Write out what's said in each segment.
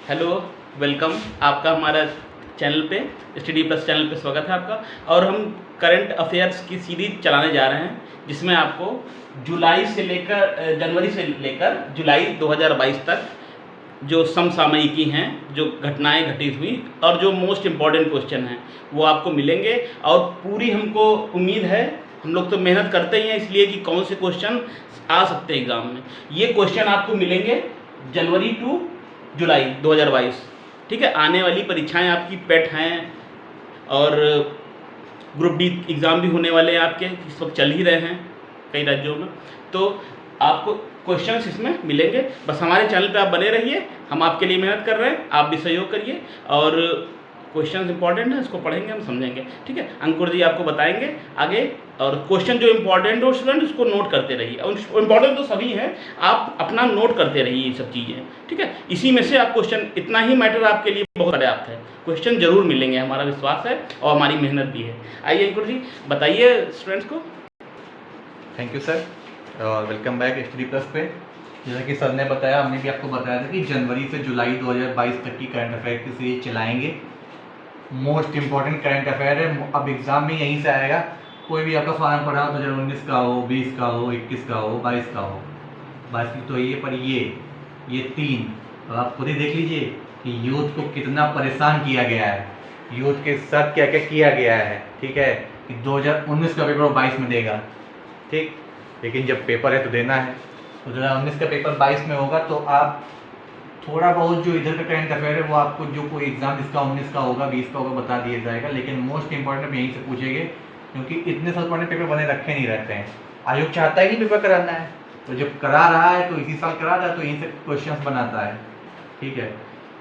Hello, welcome. आपका हमारा channel पे स्टडी प्लस चैनल पे स्वागत है आपका। और हम करंट अफेयर्स की सीरीज चलाने जा रहे हैं, जिसमें आपको जनवरी से लेकर जुलाई 2022 तक जो समसामयिकी हैं, जो घटनाएं घटित हुई और जो मोस्ट इम्पॉर्टेंट क्वेश्चन हैं, वो आपको मिलेंगे। और पूरी हमको उम्मीद है, हम लोग तो मेहनत करते ही हैं इसलिए कि कौन से क्वेश्चन आ सकते हैं एग्ज़ाम में। ये क्वेश्चन आपको मिलेंगे जनवरी टू जुलाई 2022। ठीक है, आने वाली परीक्षाएं आपकी पेट हैं और ग्रुप डी एग्ज़ाम भी होने वाले हैं आपके, इस वक्त चल ही रहे हैं कई राज्यों में। तो आपको क्वेश्चंस इसमें मिलेंगे। बस हमारे चैनल पे आप बने रहिए, हम आपके लिए मेहनत कर रहे हैं, आप भी सहयोग करिए। और क्वेश्चंस इंपॉर्टेंट है, इसको पढ़ेंगे, हम समझेंगे। ठीक है, अंकुर जी आपको बताएंगे आगे। और क्वेश्चन जो इंपॉर्टेंट हो स्टूडेंट, उसको नोट करते रहिए। और इंपॉर्टेंट तो सभी हैं, आप अपना नोट करते रहिए ये सब चीज़ें। ठीक है, इसी में से आप क्वेश्चन, इतना ही मैटर आपके लिए बहुत पर्याप्त है। क्वेश्चन जरूर मिलेंगे, हमारा विश्वास है और हमारी मेहनत भी है। आइए अंकुर जी बताइए स्टूडेंट्स को। थैंक यू सर, और वेलकम बैक स्टडी प्लस पे। जैसा कि सर ने बताया, हमने भी आपको बताया था कि जनवरी से जुलाई 2022 तक की करंट अफेयर की सीरीज चलाएंगे। मोस्ट इम्पॉर्टेंट करंट अफेयर है, अब एग्ज़ाम में यहीं से आएगा। कोई भी आपका फॉर्म पड़ा हो, 2019 का हो, 20 का हो, 21 का हो, 22 का हो, 22 की तो ये, पर ये तीन, तो आप खुद ही देख लीजिए कि यूथ को कितना परेशान किया गया है, यूथ के साथ क्या क्या किया गया है। ठीक है, कि 2019 का पेपर वो 22 में देगा, ठीक, लेकिन जब पेपर है तो देना है। तो 2019 का पेपर 22 में होगा, तो आप थोड़ा बहुत जो इधर का करंट अफेयर है वो आपको, जो कोई एग्जाम जिसका 19 का होगा, 20 का होगा, बता दिया जाएगा। लेकिन मोस्ट इंपॉर्टेंट यहीं से पूछेंगे, क्योंकि इतने साल पुराने पेपर बने रखे नहीं रहते हैं। आयोग चाहता है कि पेपर कराना है, तो जब करा रहा है तो इसी साल करा रहा है, तो यहीं से क्वेश्चन बनाता है। ठीक है,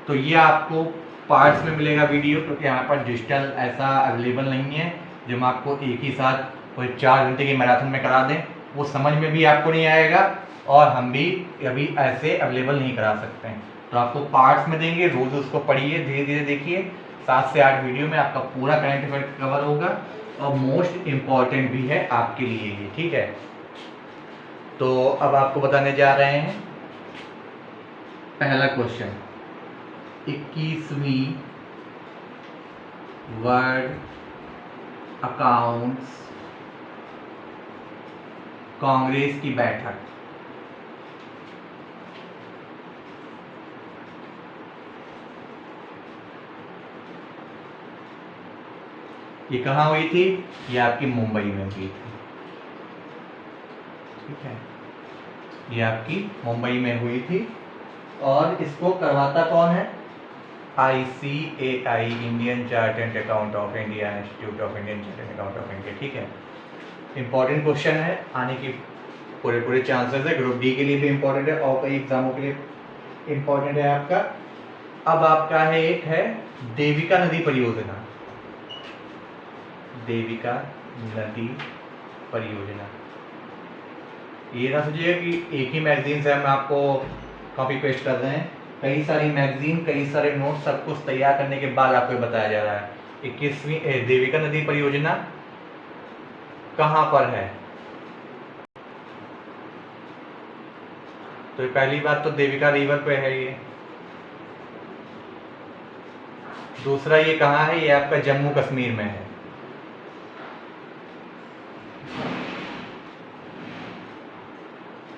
तो ये आपको पार्ट्स में मिलेगा वीडियो, क्योंकि यहाँ पर डिजिटल ऐसा अवेलेबल नहीं है जो हम आपको एक ही साथ कोई 4 घंटे की मैराथन में करा दें। वो समझ में भी आपको नहीं आएगा, और हम भी अभी ऐसे अवेलेबल नहीं करा सकते हैं। तो आपको पार्ट्स में देंगे, रोज उसको पढ़िए, धीरे धीरे देखिए। 7 से 8 वीडियो में आपका पूरा करंट अफेयर कवर होगा, और मोस्ट इम्पॉर्टेंट भी है आपके लिए ये। ठीक है, तो अब आपको बताने जा रहे हैं पहला क्वेश्चन। 21वीं वर्ल्ड अकाउंट्स कांग्रेस की बैठक ये कहाँ हुई थी? ये आपकी मुंबई में हुई थी। ठीक है, ये आपकी मुंबई में हुई थी, और इसको करवाता कौन है? ICAI, Indian chartered account of India, institute of Indian chartered account of India. ठीक है, इंपॉर्टेंट क्वेश्चन है, आने की पूरे चांसेस है। ग्रुप डी के लिए भी इंपॉर्टेंट है, और कई एग्जामों के लिए इंपॉर्टेंट है आपका। अब आपका है, एक है देविका नदी परियोजना। देविका नदी परियोजना, ये ना सोचिएगा कि एक ही मैगजीन से हम आपको कॉपी पेस्ट कर रहे हैं। कई सारी मैगजीन, कई सारे नोट, सब कुछ तैयार करने के बाद आपको बताया जा रहा है। 21वीं देविका नदी परियोजना कहाँ पर है? तो पहली बात तो देविका रिवर पे है ये। दूसरा, ये कहाँ है? ये आपका जम्मू कश्मीर में है।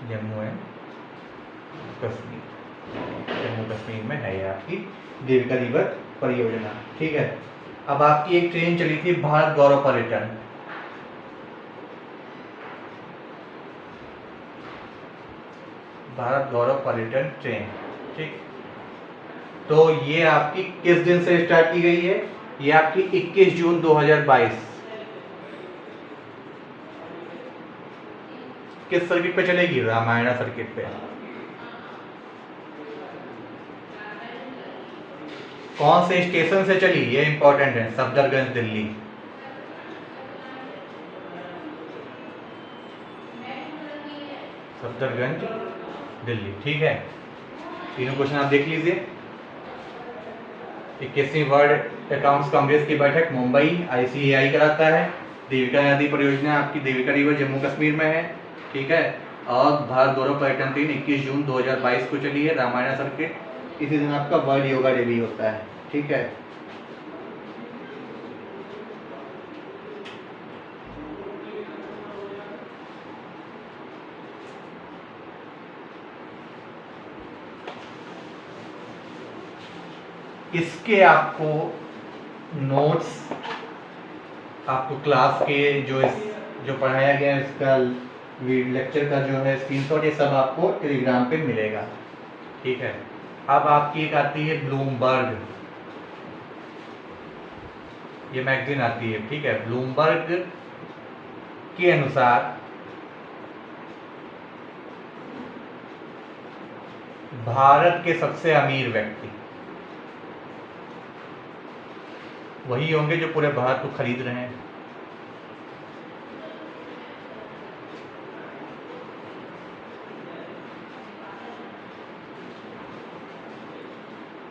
जम्मू एंड कश्मीर, जम्मू कश्मीर में है ये आपकी देविका रिवर परियोजना। ठीक है, अब आपकी एक ट्रेन चली थी, भारत गौरव पर्यटन। भारत गौरव पर्यटन ट्रेन। ठीक, तो ये आपकी किस दिन से स्टार्ट की गई है? ये आपकी 21 जून 2022। किस सर्किट पे चलेगी? रामायणा सर्किट पे। कौन से स्टेशन से चली? ये इंपॉर्टेंट है, सफदरगंज दिल्ली। सफदरगंज दिल्ली। ठीक है, तीनों क्वेश्चन आप देख लीजिए। 21वीं वर्ल्ड अकाउंट्स कांग्रेस की बैठक मुंबई, ICAI कराता है। देविका नदी परियोजना आपकी देविका रिवर जम्मू कश्मीर में है। ठीक है, और भारत गौरव पर्यटन ट्रेन 21 जून 2022 को चली है, रामायण सर्किट इसी दिन आपका वर्ल्ड योगा डे भी होता है। ठीक है, इसके आपको नोट्स, आपको क्लास के जो पढ़ाया गया है इसका लेक्चर का जो है स्क्रीनशॉट, ये सब आपको टेलीग्राम पे मिलेगा। ठीक है, अब आपकी एक आती है ब्लूमबर्ग, ये मैगजीन आती है। ठीक है, ब्लूमबर्ग के अनुसार भारत के सबसे अमीर व्यक्ति वही होंगे जो पूरे भारत को खरीद रहे हैं।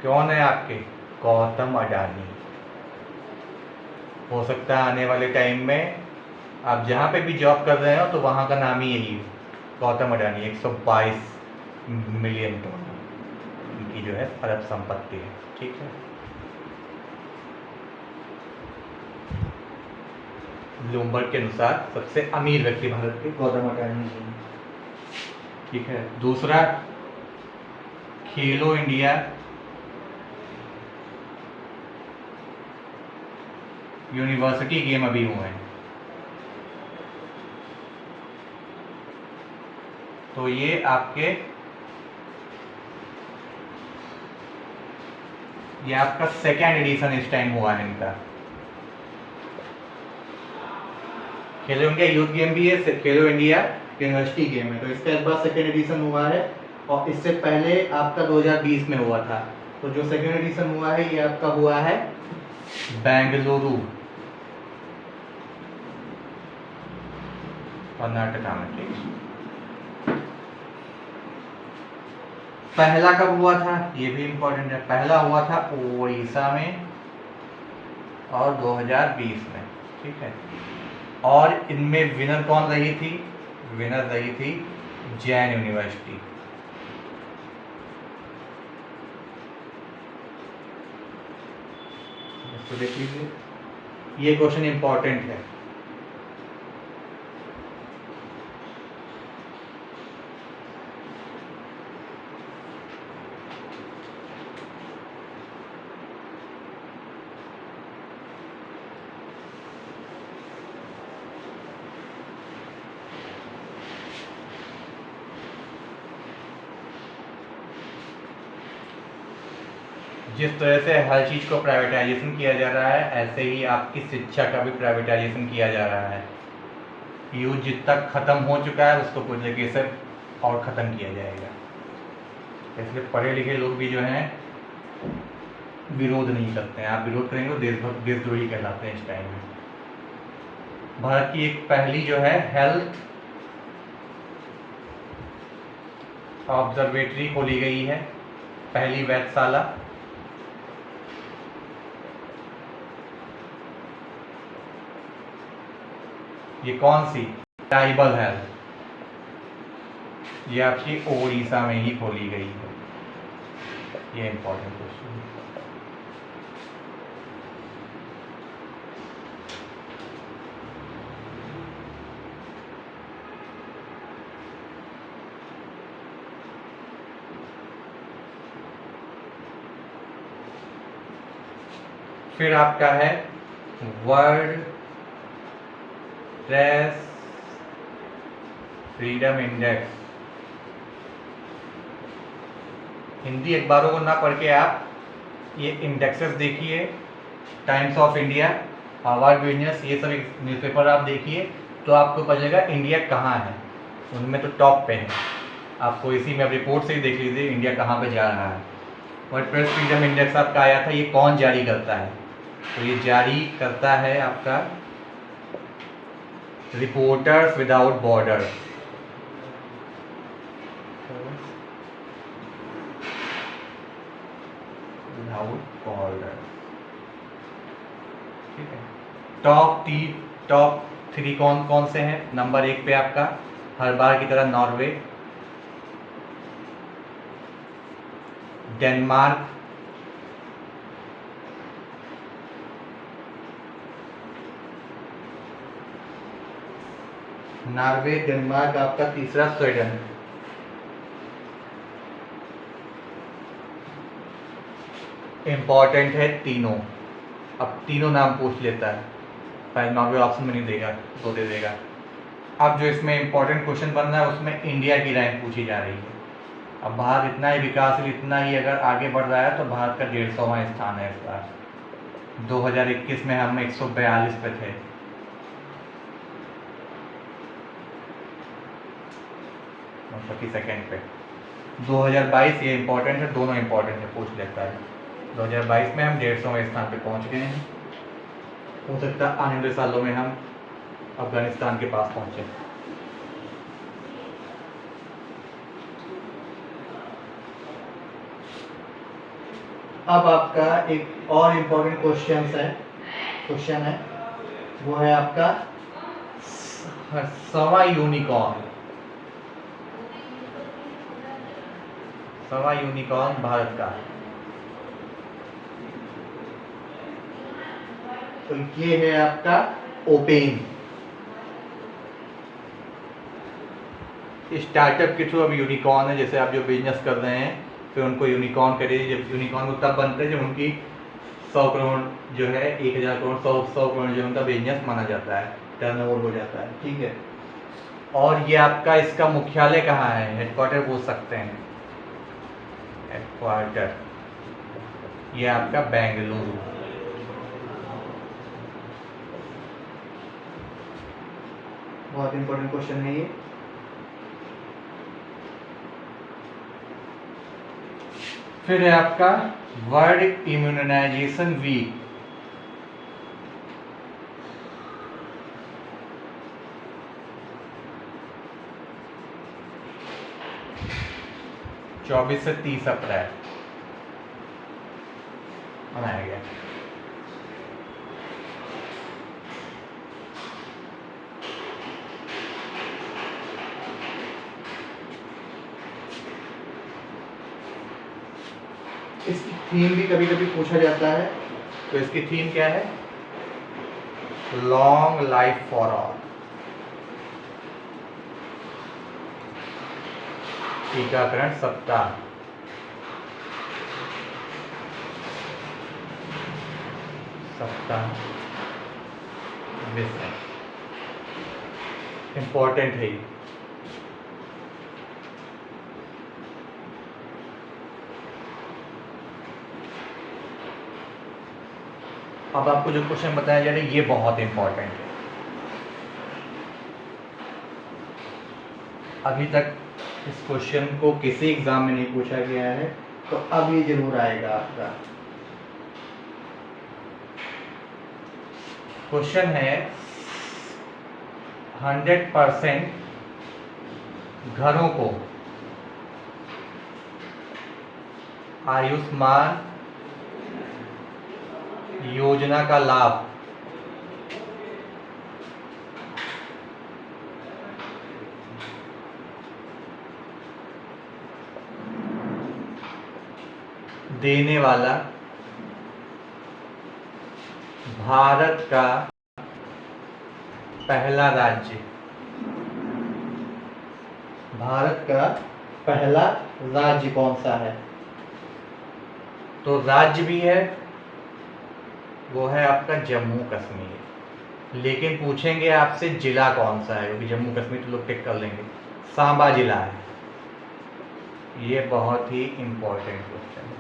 कौन है आपके? गौतम अडानी। हो सकता है आने वाले टाइम में आप जहाँ पे भी जॉब कर रहे हो तो वहाँ का नाम ही यही है, गौतम अडानी। 122 मिलियन डॉलर इनकी जो है अरब संपत्ति है। ठीक है, ब्लूमबर्ग के अनुसार सबसे अमीर व्यक्ति भारत के गौतम अडानी जी। ठीक है, दूसरा, खेलो इंडिया यूनिवर्सिटी गेम अभी हुए हैं, तो ये आपके आपका सेकेंड एडिशन इस टाइम हुआ है इनका। खेलो इंडिया यूथ गेम भी है, खेलो इंडिया यूनिवर्सिटी गेम है, तो इसका इस बार सेकेंड एडिशन हुआ है। और इससे पहले आपका 2020 में हुआ था। तो जो सेकेंड एडिशन हुआ है ये आपका हुआ है बेंगलुरु, कर्नाटका में। ठीक, पहला कब हुआ था ये भी इम्पोर्टेंट है। पहला हुआ था उड़ीसा में और 2020 में। ठीक है, और इनमें विनर कौन रही थी? विनर रही थी जैन यूनिवर्सिटी। इसको देख लीजिए, ये क्वेश्चन इंपॉर्टेंट है। जिस तरह से हर चीज़ को प्राइवेटाइजेशन किया जा रहा है, ऐसे ही आपकी शिक्षा का भी प्राइवेटाइजेशन किया जा रहा है। यूथ जितना ख़त्म हो चुका है उसको कुछ तरीके से और ख़त्म किया जाएगा। इसलिए पढ़े लिखे लोग भी जो हैं विरोध नहीं करते हैं। आप विरोध करेंगे तो देशद्रोही कहलाते हैं इस टाइम में। भारत की एक पहली जो है हेल्थ ऑब्जर्वेटरी खोली गई है, पहली वैधशाला। ये कौन सी? ट्राइबल हेल्थ, ये आपकी ओडिशा में ही खोली गई है। ये इंपॉर्टेंट क्वेश्चन है। फिर आपका है world press freedom index. Hindi अखबारों को ना पढ़ के आप ये इंडेक्सेस देखिए, times of India, Harvard business, ये सब न्यूज़पेपर आप देखिए तो आपको पता चलेगा इंडिया कहाँ है। उनमें तो टॉप पे है। आपको इसी में रिपोर्ट से ही देख लीजिए इंडिया कहाँ पे जा रहा है। वर्ल्ड प्रेस फ्रीडम इंडेक्स आपका आया था, ये कौन जारी करता है? तो ये जारी करता है आपका रिपोर्टर्स विदाउट बॉर्डर। ठीक है, टॉप थ्री कौन कौन से हैं? नंबर 1 पे आपका हर बार की तरह नॉर्वे, डेनमार्क, नॉर्वे, डेनमार्क, आपका तीसरा स्वीडन। इंपॉर्टेंट है तीनों। अब तीनों नाम पूछ लेता है, पहले नॉर्वे ऑप्शन में नहीं देगा, दो दे देगा। अब जो इसमें इंपॉर्टेंट क्वेश्चन बन रहा है उसमें इंडिया की रैंक पूछी जा रही है। अब भारत इतना ही विकासशील, इतना ही अगर आगे बढ़ रहा है तो भारत का 150वां स्थान है इस बार। 2021 में हम 142 पे थे। सेकेंड पे 2022, ये इंपॉर्टेंट है, दोनों इंपॉर्टेंट है, पूछ लेता है। 2022 में हम 150वें स्थान पे पहुंच गए हैं। हो सकता है आने वाले सालों में हम अफगानिस्तान के पास पहुंचे। अब आपका एक और इम्पोर्टेंट क्वेश्चन है, वो है आपका सवा यूनिकॉर्न। सवा यूनिकॉर्न भारत का, तो ये है आपका ओपेन। स्टार्टअप के थ्रू अब यूनिकॉर्न है, जैसे आप जो बिजनेस कर रहे हैं फिर उनको यूनिकॉर्न करिए। जब यूनिकॉर्न तब बनते हैं जब उनकी 100 करोड़ जो है, 1000 करोड़, 100 करोड़ जो उनका बिजनेस माना जाता है, टर्नओवर हो जाता है, ठीक है। और ये आपका इसका मुख्यालय कहाँ है, हेडक्वार्टर बोल सकते हैं, हेडक्वार्टर ये आपका बेंगलुरु। बहुत इंपॉर्टेंट क्वेश्चन है ये। फिर है आपका वर्ल्ड इम्यूनाइजेशन वीक। चौबीस से 30 अप्रैल मनाया गया। इसकी थीम भी कभी कभी पूछा जाता है, तो इसकी थीम क्या है, लॉन्ग लाइफ फॉर ऑल। टीकाकरण सप्ताह। विषय इंपॉर्टेंट है ये। अब आपको जो क्वेश्चन बताया जा रहा है ये बहुत इंपॉर्टेंट है। अभी तक इस क्वेश्चन को किसी एग्जाम में नहीं पूछा गया है, तो अब ये जरूर आएगा आपका। क्वेश्चन है 100% घरों को आयुष्मान योजना का लाभ देने वाला भारत का पहला राज्य। भारत का पहला राज्य कौन सा है? तो राज्य भी है, वो है आपका जम्मू कश्मीर। लेकिन पूछेंगे आपसे जिला कौन सा है, क्योंकि जम्मू कश्मीर तो लोग टिक कर लेंगे। सांबा जिला है। ये बहुत ही इंपॉर्टेंट क्वेश्चन है।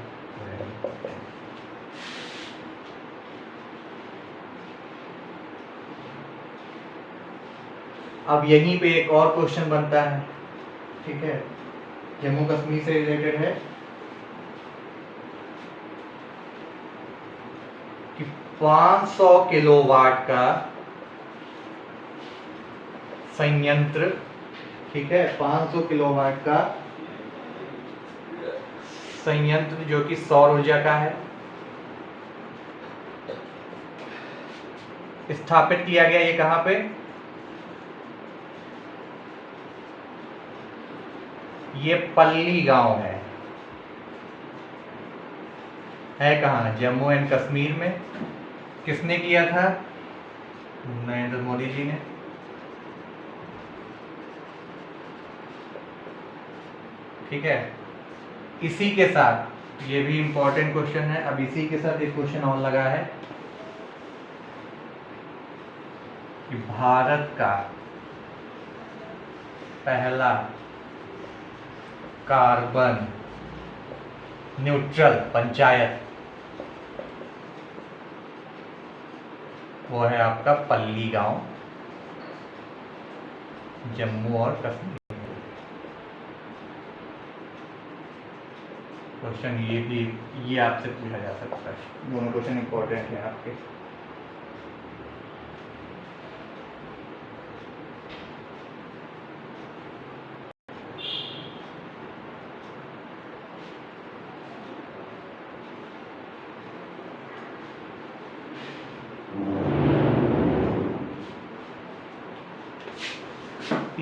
अब यहीं पे एक और क्वेश्चन बनता है, ठीक है, जम्मू कश्मीर से रिलेटेड है कि 500 किलोवाट का संयंत्र, ठीक है, 500 किलोवाट का संयंत्र जो कि सौर ऊर्जा का है, स्थापित किया गया। ये कहां पे? ये पल्ली गांव है। है कहाँ? जम्मू एंड कश्मीर में। किसने किया था? नरेंद्र मोदी जी ने। ठीक है, इसी के साथ ये भी इंपॉर्टेंट क्वेश्चन है। अब इसी के साथ एक क्वेश्चन और लगा है कि भारत का पहला कार्बन न्यूट्रल पंचायत वो है आपका पल्ली गांव, जम्मू और कश्मीर। क्वेश्चन ये आपसे पूछा जा सकता है। दोनों क्वेश्चन इंपॉर्टेंट हैं आपके।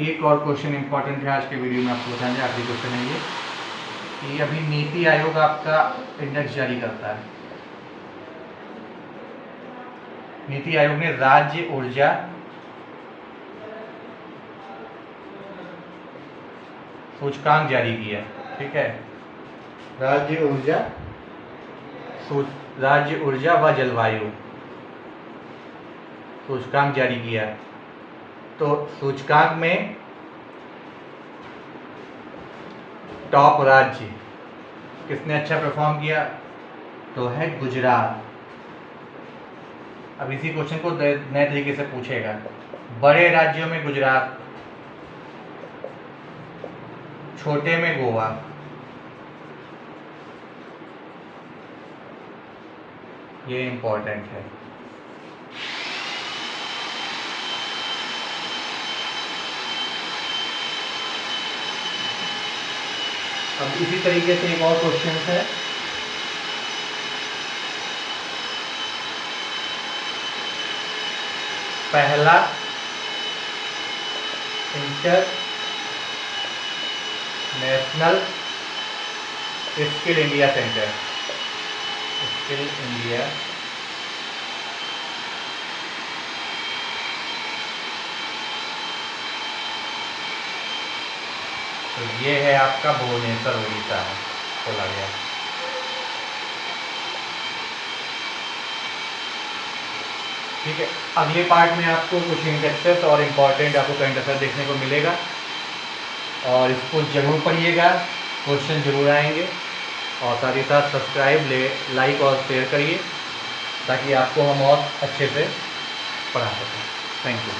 एक और क्वेश्चन इंपॉर्टेंट है आज के वीडियो में आपको बताएंगे, आखिरी क्वेश्चन है ये कि अभी नीति आयोग आपका इंडेक्स जारी करता है। नीति आयोग ने राज्य ऊर्जा सूचकांक जारी किया। ठीक है, राज्य ऊर्जा व जलवायु सूचकांक जारी किया। तो सूचकांक में टॉप राज्य किसने अच्छा परफॉर्म किया? तो है गुजरात। अब इसी क्वेश्चन को नए तरीके से पूछेगा, बड़े राज्यों में गुजरात, छोटे में गोवा। ये इंपॉर्टेंट है। अब इसी तरीके से एक और क्वेश्चन है, पहला international skill India centre, skill India तो ये है आपका भुवनेश्वर उड़ीसा है, खोला गया। ठीक है, अगले पार्ट में आपको कुछ इंडेक्सेस और इम्पॉर्टेंट आपको करंट अफेयर देखने को मिलेगा और इसको जरूर पढ़िएगा, क्वेश्चन जरूर आएंगे और साथ ही साथ सब्सक्राइब लाइक और शेयर करिए ताकि आपको हम और अच्छे से पढ़ा सकें। Thank you.